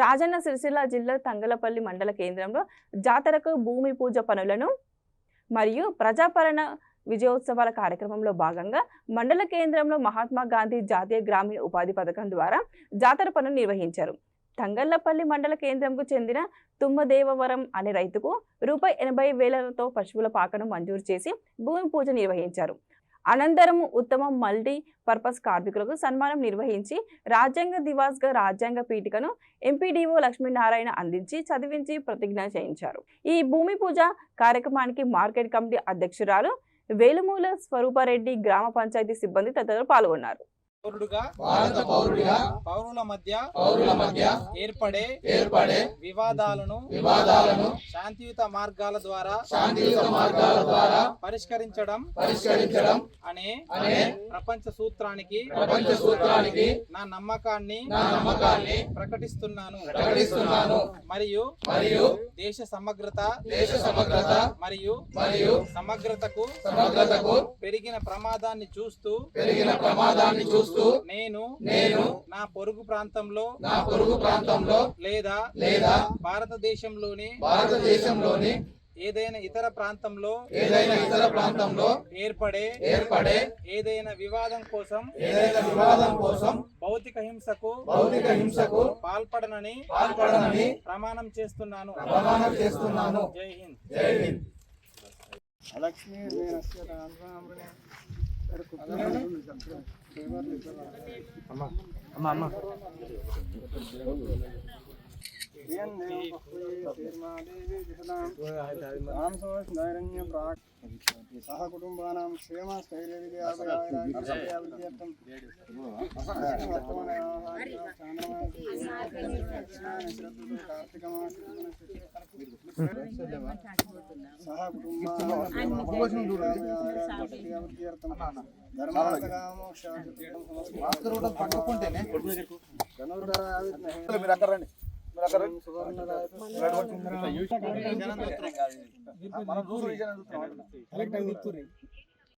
రాజన్న సిరిసిల్ల జిల్లా తంగలపల్లి మండల కేంద్రంలో జాతరకు భూమి పూజ పనులను మరియు ప్రజాపాలన విజయోత్సవాల కార్యక్రమంలో భాగంగా మండల కేంద్రంలో మహాత్మా గాంధీ జాతీయ గ్రామీణ ఉపాధి పథకం ద్వారా జాతర పనులు నిర్వహించారు. తంగళ్లపల్లి మండల కేంద్రంకు చెందిన తుమ్మదేవవరం అనే రైతుకు ₹80,000తో పశువుల పాకను మంజూరు చేసి భూమి పూజ నిర్వహించారు. అనంతరం ఉత్తమ మల్టీ పర్పస్ కార్మికులకు సన్మానం నిర్వహించి రాజ్యాంగ దివాస్గా రాజ్యాంగ పీఠికను ఎంపీడీఓ లక్ష్మీనారాయణ అందించి చదివించి ప్రతిజ్ఞ చేయించారు. ఈ భూమి పూజ కార్యక్రమానికి మార్కెట్ కమిటీ అధ్యక్షురాలు వేలుమూల స్వరూపారెడ్డి, గ్రామ పంచాయతీ సిబ్బంది తదితరులు పాల్గొన్నారు. పౌరుల మధ్య ఏర్పడే వివాదాలను శాంతియుత మార్గాల ద్వారా పరిష్కరించడం అనే ప్రపంచ సూత్రానికి నా నమ్మకాన్ని ప్రకటిస్తున్నాను. మరియు దేశ సమగ్రత మరియు సమగ్రతకు పెరిగిన ప్రమాదాన్ని చూస్తూ నేను నా పొరుగు ప్రాంతంలో లేదా భారతదేశంలోని ఏదైనా ఇతర ప్రాంతంలో ఏర్పడే ఏదైన వివాదం కోసం భౌతిక హింసకు పాల్పడనని ప్రమాణం చేస్తున్నాను. జై హింద్. లక్ష్మీ సహ కుటుంబానాం క్షేమ స్థైర్యాభివృద్ధ్యర్థం సహ కుటుంబ